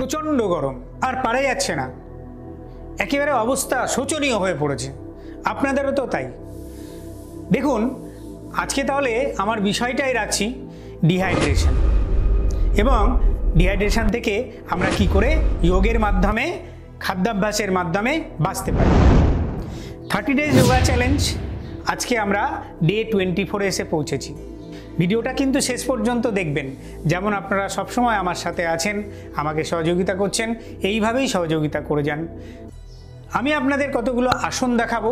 প্রচণ্ড গরম, আর পারা যাচ্ছে না, একেবারে অবস্থা শোচনীয় হয়ে পড়েছে। আপনাদেরও তো তাই। দেখুন, আজকে তাহলে আমার বিষয়টাই রাখছি ডিহাইড্রেশন, এবং ডিহাইড্রেশন থেকে আমরা কি করে যোগের মাধ্যমে, খাদ্যাভ্যাসের মাধ্যমে বাঁচতে পারি। 30 ডেজ যোগা চ্যালেঞ্জ, আজকে আমরা ডে 24 এসে পৌঁছেছি। ভিডিওটা কিন্তু শেষ পর্যন্ত দেখবেন, যেমন আপনারা সবসময় আমার সাথে আছেন, আমাকে সহযোগিতা করছেন, এইভাবেই সহযোগিতা করে যান। আমি আপনাদের কতগুলো আসন দেখাবো,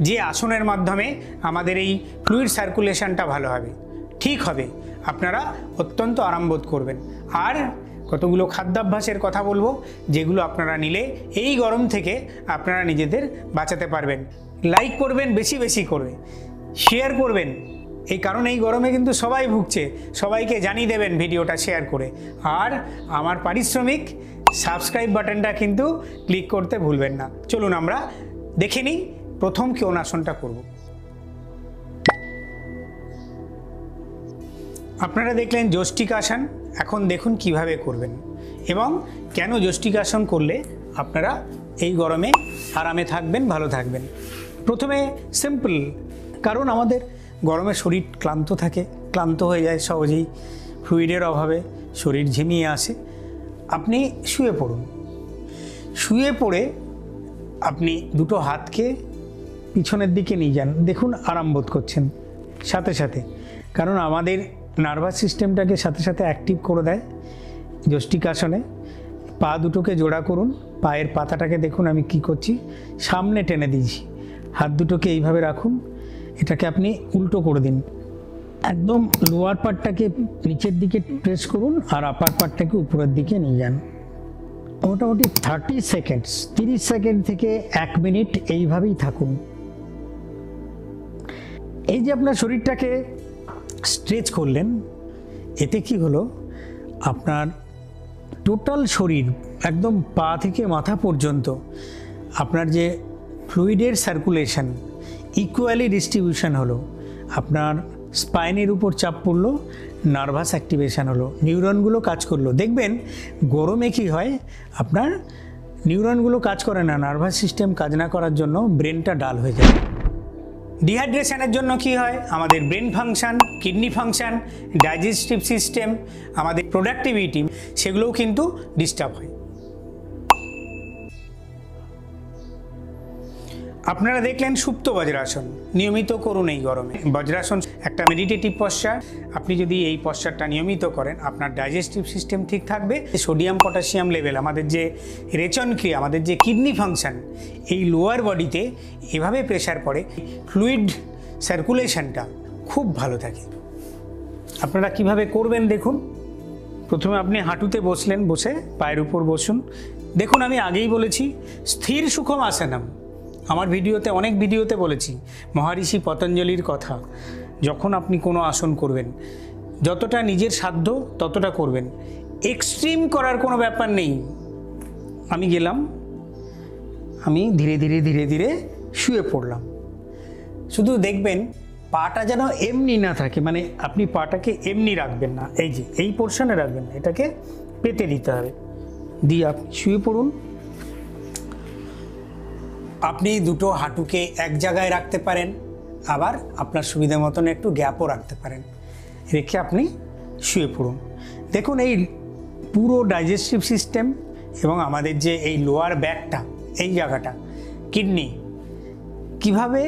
যে আসনের মাধ্যমে আমাদের এই ফ্লুইড সার্কুলেশনটা ভালো হবে, ঠিক হবে, আপনারা অত্যন্ত আরাম বোধ করবেন। আর কতগুলো খাদ্যাভ্যাসের কথা বলবো, যেগুলো আপনারা নিলে এই গরম থেকে আপনারা নিজেদের বাঁচাতে পারবেন। লাইক করবেন, বেশি বেশি করবে, শেয়ার করবেন, এই কারণে এই গরমে কিন্তু সবাই ভুগছে, সবাইকে জানিয়ে দেবেন ভিডিওটা শেয়ার করে। আর আমার পারিশ্রমিক সাবস্ক্রাইব বাটনটা কিন্তু ক্লিক করতে ভুলবেন না। চলুন আমরা দেখে নিই প্রথম কোন আসনটা করব। আপনারা দেখলেন যষ্টিকাসন, এখন দেখুন কিভাবে করবেন এবং কেন যষ্টিকাসন করলে আপনারা এই গরমে আরামে থাকবেন, ভালো থাকবেন। প্রথমে সিম্পল, কারণ আমাদের গরমে শরীর ক্লান্ত থাকে, ক্লান্ত হয়ে যায় সহজেই, ফ্লুইডের অভাবে শরীর ঝিমিয়ে আসে। আপনি শুয়ে পড়ুন, শুয়ে পড়ে আপনি দুটো হাতকে পিছনের দিকে নিয়ে যান, দেখুন আরাম বোধ করছেন সাথে সাথে, কারণ আমাদের নার্ভাস সিস্টেমটাকে সাথে সাথে অ্যাক্টিভ করে দেয় যষ্টিকাসনে। পা দুটোকে জোড়া করুন, পায়ের পাতাটাকে দেখুন আমি কি করছি, সামনে টেনে দিয়েছি, হাত দুটোকে এইভাবে রাখুন, এটাকে আপনি উল্টো করে দিন, একদম লোয়ার পার্টটাকে নিচের দিকে প্রেস করুন আর আপার পার্টটাকে উপরের দিকে নিয়ে যান। মোটামুটি 30 সেকেন্ডস, 30 সেকেন্ড থেকে 1 মিনিট এইভাবেই থাকুন। এই যে আপনার শরীরটাকে স্ট্রেচ করলেন, এতে কি হলো, আপনার টোটাল শরীর একদম পা থেকে মাথা পর্যন্ত আপনার যে ফ্লুইডের সার্কুলেশন ইকুয়ালি ডিস্ট্রিবিউশন হলো, আপনার স্পাইনের উপর চাপ পড়লো, নার্ভাস অ্যাক্টিভেশন হলো, নিউরনগুলো কাজ করলো। দেখবেন গরমে কি হয়, আপনার নিউরনগুলো কাজ করে না, নার্ভাস সিস্টেম কাজ না করার জন্য ব্রেনটা ডাল হয়ে যায়। ডিহাইড্রেশনের জন্য কি হয়, আমাদের brain function, kidney function, digestive system, আমাদের প্রোডাক্টিভিটি, সেগুলোও কিন্তু ডিস্টার্ব হয়। আপনারা দেখলেন সুপ্ত বজ্রাসন, নিয়মিত করুন এই গরমে। বজ্রাসন একটা মেডিটেটিভ পশ্চার, আপনি যদি এই পশ্চারটা নিয়মিত করেন, আপনার ডাইজেস্টিভ সিস্টেম ঠিক থাকবে, সোডিয়াম পটাশিয়াম লেভেল, আমাদের যে রেচন ক্রিয়া, আমাদের যে কিডনি ফাংশন, এই লোয়ার বডিতে এভাবে প্রেশার পড়ে, ফ্লুইড সার্কুলেশনটা খুব ভালো থাকে। আপনারা কিভাবে করবেন দেখুন। প্রথমে আপনি হাঁটুতে বসলেন, বসে পায়ের উপর বসুন। দেখুন আমি আগেই বলেছি স্থির সুখম আসনম, আমার ভিডিওতে, অনেক ভিডিওতে বলেছি মহারিষি পতঞ্জলির কথা। যখন আপনি কোনো আসন করবেন, যতটা নিজের সাধ্য ততটা করবেন, এক্সট্রিম করার কোনো ব্যাপার নেই। আমি গেলাম, আমি ধীরে ধীরে ধীরে ধীরে শুয়ে পড়লাম। শুধু দেখবেন পাটা যেন এমনি না থাকে, মানে আপনি পাটাকে এমনি রাখবেন না, এই যে এই পোর্শনে রাখবেন না, এটাকে পেতে দিতে হবে, দিয়ে আপনি শুয়ে পড়ুন। আপনি দুটো হাঁটুকে এক জায়গায় রাখতে পারেন, আবার আপনার সুবিধা মতন একটু গ্যাপও রাখতে পারেন, রেখে আপনি শুয়ে পড়ুন। দেখুন এই পুরো ডাইজেস্টিভ সিস্টেম এবং আমাদের যে এই লোয়ার ব্যাকটা, এই জায়গাটা, কিডনি, কিভাবে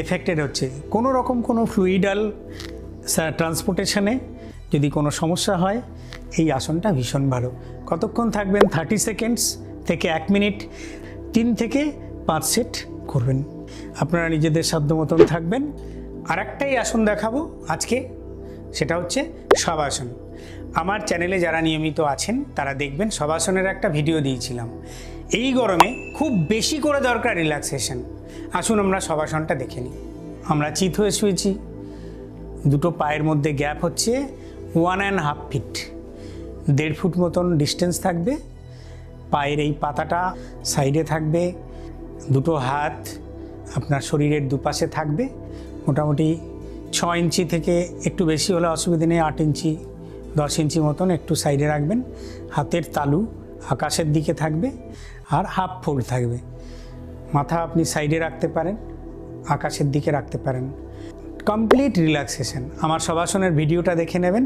এফেক্টেড হচ্ছে। কোনো রকম কোনো ফ্লুইডাল ট্রান্সপোর্টেশনে যদি কোনো সমস্যা হয়, এই আসনটা ভীষণ ভালো। কতক্ষণ থাকবেন, 30 সেকেন্ডস থেকে 1 মিনিট, 3 থেকে 5 সেট করবেন। আপনারা নিজেদের সাধ্য মতন থাকবেন। আর একটাই আসন দেখাবো আজকে, সেটা হচ্ছে শবাসন। আমার চ্যানেলে যারা নিয়মিত আছেন তারা দেখবেন শবাসনের একটা ভিডিও দিয়েছিলাম। এই গরমে খুব বেশি করে দরকার রিল্যাক্সেশন। আসুন আমরা শবাসনটা দেখে নিই। আমরা চিত হয়ে শুয়েছি, দুটো পায়ের মধ্যে গ্যাপ হচ্ছে 1.5 ফিট, 1.5 ফুট মতন ডিস্টেন্স থাকবে। পায়ের এই পাতাটা সাইডে থাকবে, দুটো হাত আপনার শরীরের দুপাশে থাকবে। মোটামুটি 6 ইঞ্চি থেকে একটু বেশি হলে অসুবিধা নেই, 8 ইঞ্চি 10 ইঞ্চি মতন একটু সাইডে রাখবেন। হাতের তালু আকাশের দিকে থাকবে আর হাফ ফোল্ড থাকবে। মাথা আপনি সাইডে রাখতে পারেন, আকাশের দিকে রাখতে পারেন। Complete relaxation. আমার শবাসনের ভিডিওটা দেখে নেবেন,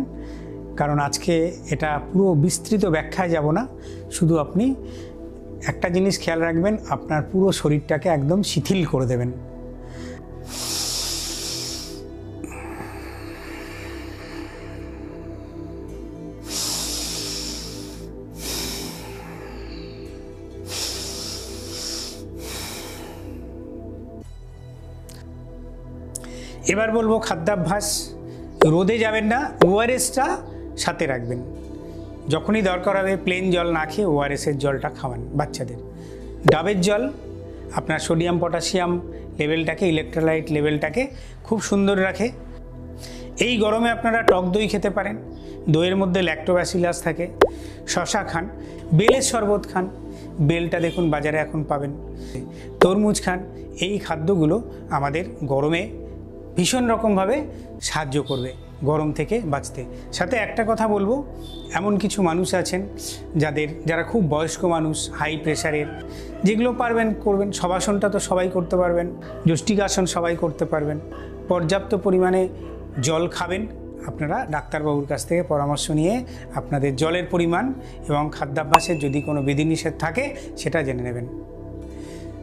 কারণ আজকে এটা পুরো বিস্তৃত ব্যাখ্যায় যাব না। শুধু আপনি একটা জিনিস খেয়াল রাখবেন, আপনার পুরো শরীরটাকে একদম শিথিল করে দেবেন। এবার বলবো খাদ্যাভ্যাস। রোদে যাবেন না, ওআরএসটা সাথে রাখবেন। যখনই দরকার হবে প্লেন জল না খেয়ে ওআরএসের জলটা খাওয়ান বাচ্চাদের। ডাবের জল আপনার সোডিয়াম পটাশিয়াম লেভেলটাকে, ইলেকট্রোলাইট লেভেলটাকে খুব সুন্দর রাখে। এই গরমে আপনারা টক দই খেতে পারেন, দইয়ের মধ্যে ল্যাক্টোব্যাসিলাস থাকে। শশা খান, বেলের শরবত খান, বেলটা দেখুন বাজারে এখন পাবেন। তরমুজ খান। এই খাদ্যগুলো আমাদের গরমে ভীষণ রকমভাবে সাহায্য করবে গরম থেকে বাঁচতে। সাথে একটা কথা বলবো, এমন কিছু মানুষ আছেন যারা খুব বয়স্ক মানুষ, হাই প্রেশারের, যেগুলো পারবেন করবেন। শবাসনটা তো সবাই করতে পারবেন, যষ্টিকাসন সবাই করতে পারবেন। পর্যাপ্ত পরিমাণে জল খাবেন। আপনারা ডাক্তারবাবুর কাছ থেকে পরামর্শ নিয়ে আপনাদের জলের পরিমাণ এবং খাদ্যাভ্যাসের যদি কোনো বিধিনিষেধ থাকে সেটা জেনে নেবেন।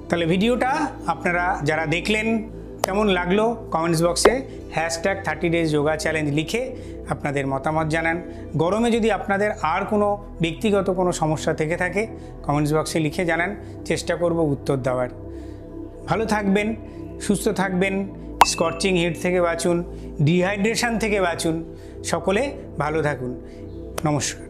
তাহলে ভিডিওটা আপনারা যারা দেখলেন কেমন লাগলো কমেন্টস বক্সে #30 days যোগা চ্যালেঞ্জ লিখে আপনাদের মতামত জানান। গরমে যদি আপনাদের আর কোনো ব্যক্তিগত কোনো সমস্যা থেকে থাকে কমেন্টস বক্সে লিখে জানান, চেষ্টা করব উত্তর দেওয়ার। ভালো থাকবেন, সুস্থ থাকবেন, স্কর্চিং হিট থেকে বাঁচুন, ডিহাইড্রেশন থেকে বাঁচুন। সকলে ভালো থাকুন। নমস্কার।